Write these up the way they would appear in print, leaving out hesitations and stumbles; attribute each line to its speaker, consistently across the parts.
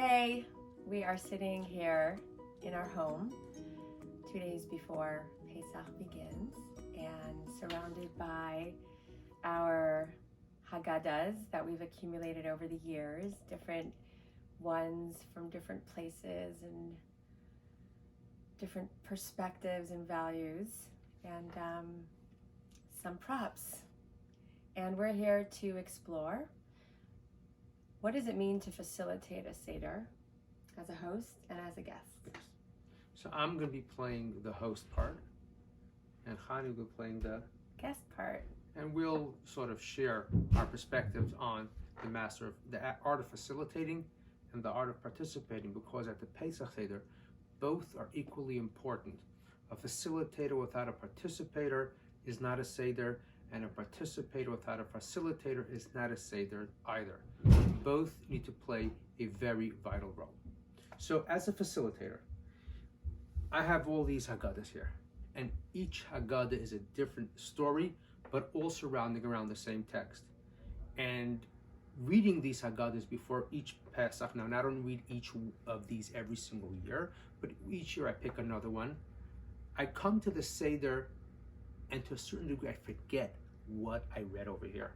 Speaker 1: Today, we are sitting here in our home 2 days before Pesach begins and surrounded by our Haggadahs that we've accumulated over the years, different ones from different places and different perspectives and values, and some props. And we're here to explore what does it mean to facilitate a Seder as a host and as a guest.
Speaker 2: So I'm going to be playing the host part, and Chani will be playing the
Speaker 1: guest part.
Speaker 2: And we'll sort of share our perspectives on the art of facilitating and the art of participating, because at the Pesach Seder, both are equally important. A facilitator without a participator is not a Seder, and a participator without a facilitator is not a Seder either. Both need to play a very vital role. So as a facilitator, I have all these Haggadahs here, and each Haggadah is a different story, but all surrounding around the same text. And reading these Haggadahs before each Pesach, now I don't read each of these every single year, but each year I pick another one. I come to the Seder, and to a certain degree I forget what I read over here.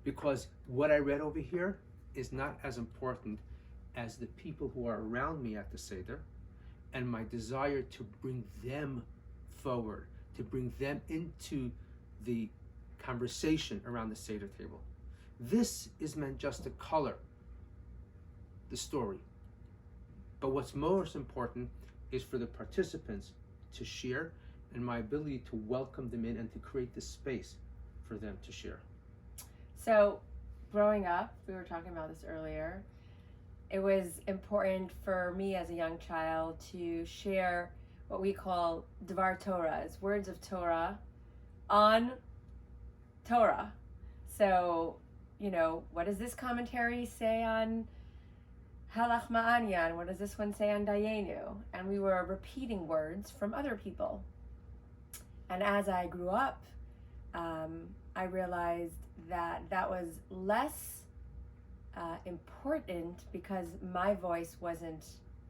Speaker 2: Because what I read over here is not as important as the people who are around me at the Seder, and my desire to bring them forward, to bring them into the conversation around the Seder table. This is meant just to color the story. But what's most important is for the participants to share, and my ability to welcome them in and to create the space for them to share.
Speaker 1: So, growing up, we were talking about this earlier, it was important for me as a young child to share what we call Dvar Torahs, words of Torah, on Torah. So, what does this commentary say on Halach Ma'anyan? What does this one say on Dayenu? And we were repeating words from other people. And as I grew up, I realized that was less important because my voice wasn't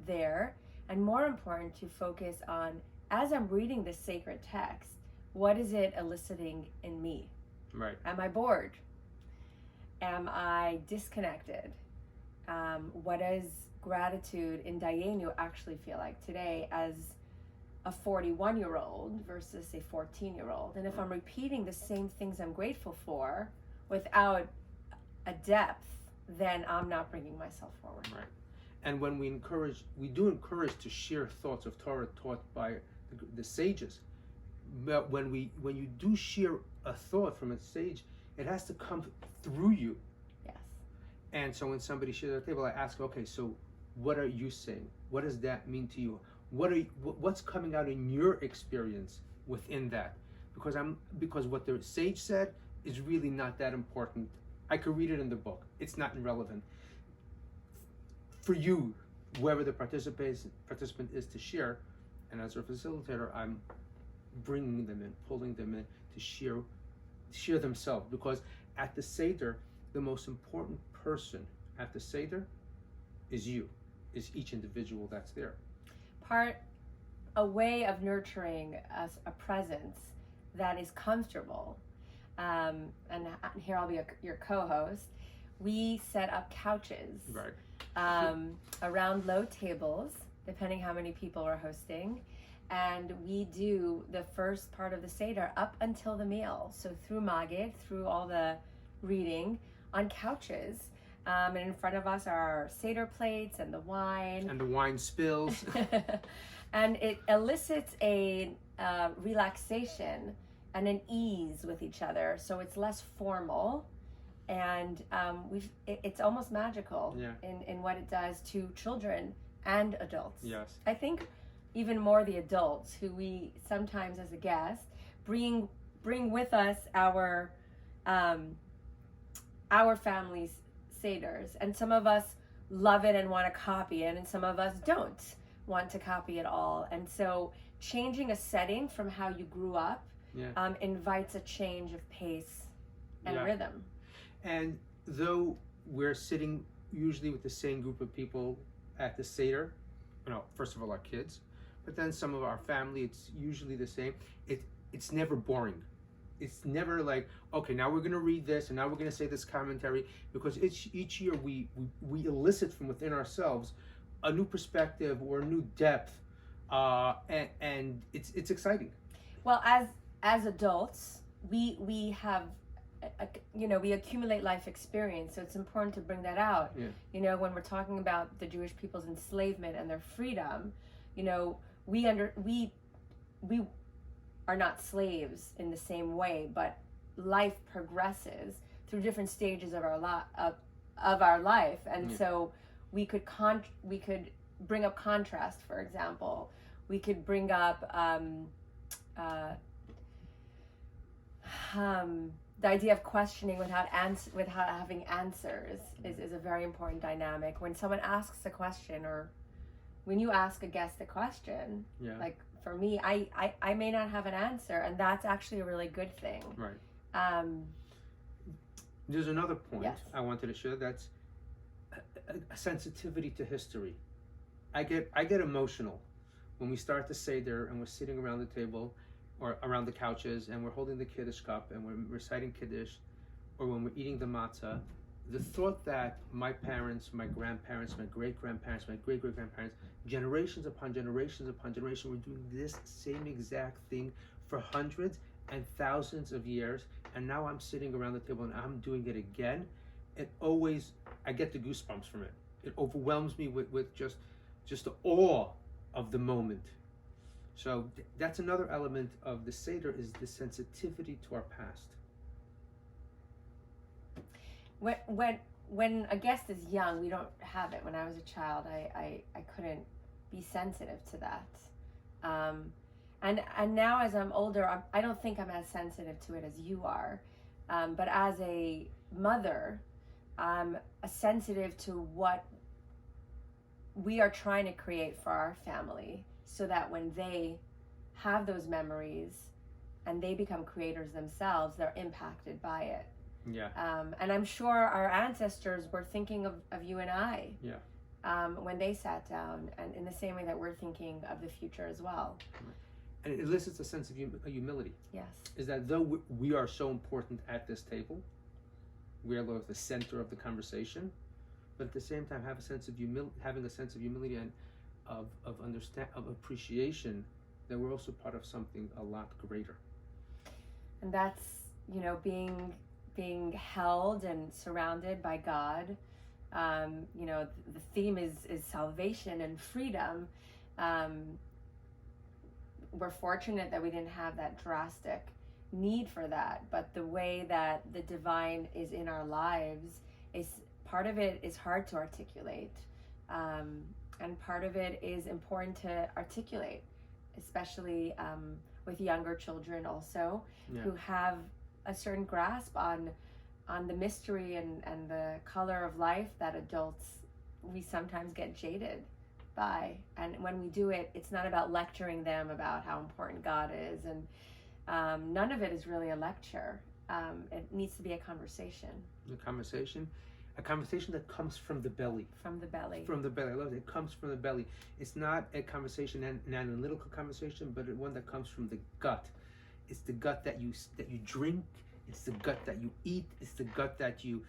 Speaker 1: there, and more important to focus on, as I'm reading the sacred text, what is it eliciting in me?
Speaker 2: Right.
Speaker 1: Am I bored? Am I disconnected? What does gratitude in Dayenu actually feel like today as a 41-year-old versus a 14-year-old? And if I'm repeating the same things I'm grateful for without a depth, then I'm not bringing myself forward.
Speaker 2: Right. And when we do encourage to share thoughts of Torah taught by the sages. But when you do share a thought from a sage, it has to come through you.
Speaker 1: Yes.
Speaker 2: And so when somebody shares at the table, I ask, okay, so what are you saying? What does that mean to you? What's coming out in your experience within that? Because what the sage said is really not that important. I could read it in the book. It's not irrelevant. For you, whoever the participant is to share, and as a facilitator, I'm bringing them in, pulling them in to share themselves. Because at the Seder, the most important person at the Seder is each individual that's there.
Speaker 1: A way of nurturing a presence that is comfortable. And here I'll be your co-host. We set up couches,
Speaker 2: right,
Speaker 1: around low tables, depending how many people are hosting. And we do the first part of the Seder up until the meal. So through Magid, through all the reading, on couches. And in front of us are our Seder plates and the wine.
Speaker 2: And the wine spills.
Speaker 1: And it elicits a relaxation and an ease with each other. So it's less formal. And it's almost magical in what it does to children and adults.
Speaker 2: Yes.
Speaker 1: I think even more the adults, who we sometimes as a guest bring with us our family's Seders, and some of us love it and want to copy it, and some of us don't want to copy it all. And so changing a setting from how you grew up invites a change of pace and rhythm.
Speaker 2: And though we're sitting usually with the same group of people at the Seder. First of all, our kids, but then some of our family. It's usually the same. It's never boring. It's never like, okay, now we're going to read this and now we're going to say this commentary, because each year we elicit from within ourselves a new perspective or a new depth, and it's exciting.
Speaker 1: Well, as adults, we have, we accumulate life experience, so it's important to bring that out.
Speaker 2: Yeah.
Speaker 1: When we're talking about the Jewish people's enslavement and their freedom, we are not slaves in the same way, but life progresses through different stages of our life, and so we could bring up contrast. For example, we could bring up the idea of questioning without having answers is a very important dynamic. When someone asks a question, or when you ask a guest a question, like for me, I may not have an answer, and that's actually a really good thing.
Speaker 2: Right. There's another point I wanted to share. That's a sensitivity to history. I get emotional when we start the Seder and we're sitting around the table or around the couches and we're holding the Kiddush cup and we're reciting Kiddush, or when we're eating the matzah. The thought that my parents, my grandparents, my great-grandparents, my great-great-grandparents, generations upon generations upon generations, were doing this same exact thing for hundreds and thousands of years, and now I'm sitting around the table and I'm doing it again. I get the goosebumps from it. It overwhelms me with just the awe of the moment. So that's another element of the Seder, is the sensitivity to our past.
Speaker 1: When a guest is young, we don't have it. When I was a child, I couldn't be sensitive to that. And now as I'm older, I don't think I'm as sensitive to it as you are. But as a mother, I'm sensitive to what we are trying to create for our family, so that when they have those memories and they become creators themselves, they're impacted by it.
Speaker 2: Yeah.
Speaker 1: And I'm sure our ancestors were thinking of you and I.
Speaker 2: Yeah.
Speaker 1: When they sat down, and in the same way that we're thinking of the future as well.
Speaker 2: And it elicits a sense of humility.
Speaker 1: Yes.
Speaker 2: Is that though we are so important at this table, we are the center of the conversation, but at the same time having a sense of humility and of appreciation that we're also part of something a lot greater. And
Speaker 1: that's being held and surrounded by God. The theme is salvation and freedom. We're fortunate that we didn't have that drastic need for that, but the way that the divine is in our lives, is part of it is hard to articulate, and part of it is important to articulate, especially with younger children also, who have a certain grasp on the mystery and the color of life that adults, we sometimes get jaded by. And when we do it, it's not about lecturing them about how important God is, and none of it is really a lecture. It needs to be a conversation. A conversation that comes from the belly. From the belly. I love it. It comes from the belly. It's not a conversation, an analytical conversation, but one that comes from the gut. It's the gut that you drink. It's the gut that you eat. It's the gut that you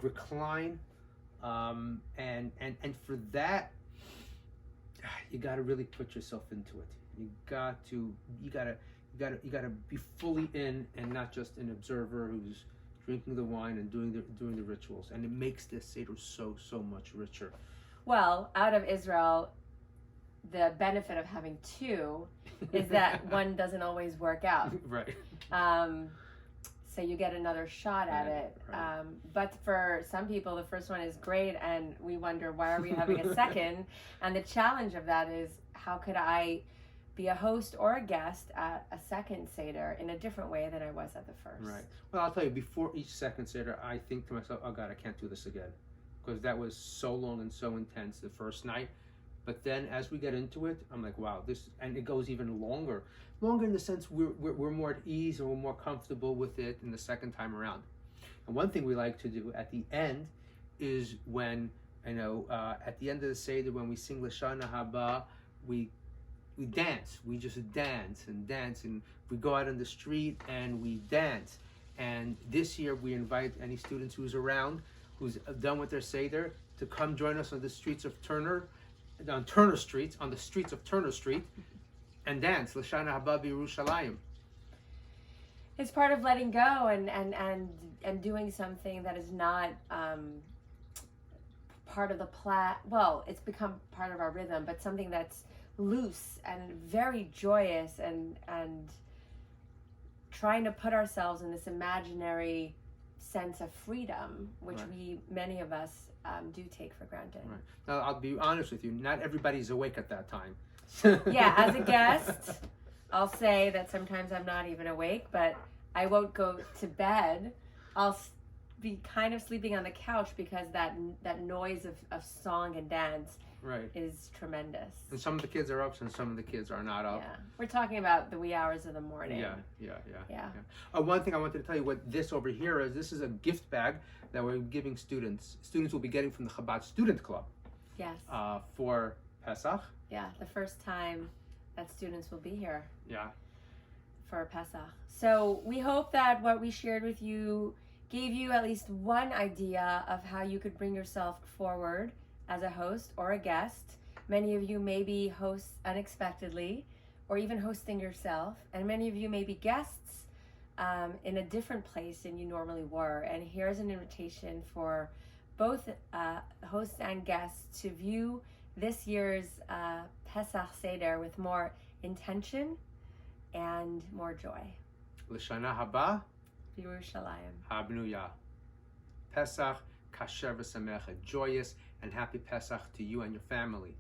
Speaker 1: recline. And for that, you got to really put yourself into it. You got to be fully in, and not just an observer who's drinking the wine and doing the rituals. And it makes this Seder so much richer. Well, out of Israel, the benefit of having two is that one doesn't always work out. Right. So you get another shot at it. Right. But for some people, the first one is great, and we wonder, why are we having a second? And the challenge of that is, how could I be a host or a guest at a second Seder in a different way than I was at the first? Right. Well, I'll tell you, before each second Seder, I think to myself, oh God, I can't do this again. Because that was so long and so intense the first night. But then as we get into it, I'm like, wow, and it goes even longer. Longer in the sense we're more at ease and we're more comfortable with it in the second time around. And one thing we like to do at the end
Speaker 2: is when, at the end of the Seder, when we sing Lashana Haba, we dance. We just dance, and we go out on the street and we dance. And this year we invite any students who's around, who's done with their Seder, to come join us on the streets of Turner Street, and dance Lashana Haba B'Yerushalayim.
Speaker 1: It's part of letting go and doing something that is not part of the well, it's become part of our rhythm, but something that's loose and very joyous and trying to put ourselves in this imaginary sense of freedom, which many of us do take for granted.
Speaker 2: Right. Now, I'll be honest with you, not everybody's awake at that time.
Speaker 1: Yeah, as a guest, I'll say that sometimes I'm not even awake, but I won't go to bed. I'll be kind of sleeping on the couch because that noise of song and dance is tremendous.
Speaker 2: And some of the kids are up and some of the kids are not up.
Speaker 1: Yeah, we're talking about the wee hours of the morning.
Speaker 2: Yeah. One thing I wanted to tell you what this over here is. This is a gift bag that we're giving students. Students will be getting from the Chabad Student Club.
Speaker 1: Yes.
Speaker 2: For Pesach.
Speaker 1: Yeah, the first time that students will be here.
Speaker 2: Yeah.
Speaker 1: For Pesach. So we hope that what we shared with you gave you at least one idea of how you could bring yourself forward as a host or a guest. Many of you may be hosts unexpectedly, or even hosting yourself, and many of you may be guests in a different place than you normally were. And here's an invitation for both hosts and guests to view this year's Pesach Seder with more intention and more joy.
Speaker 2: L'shana haba
Speaker 1: Yerushalayim.
Speaker 2: Habnuya. Pesach kasher v'samecha. Joyous and happy Pesach to you and your family.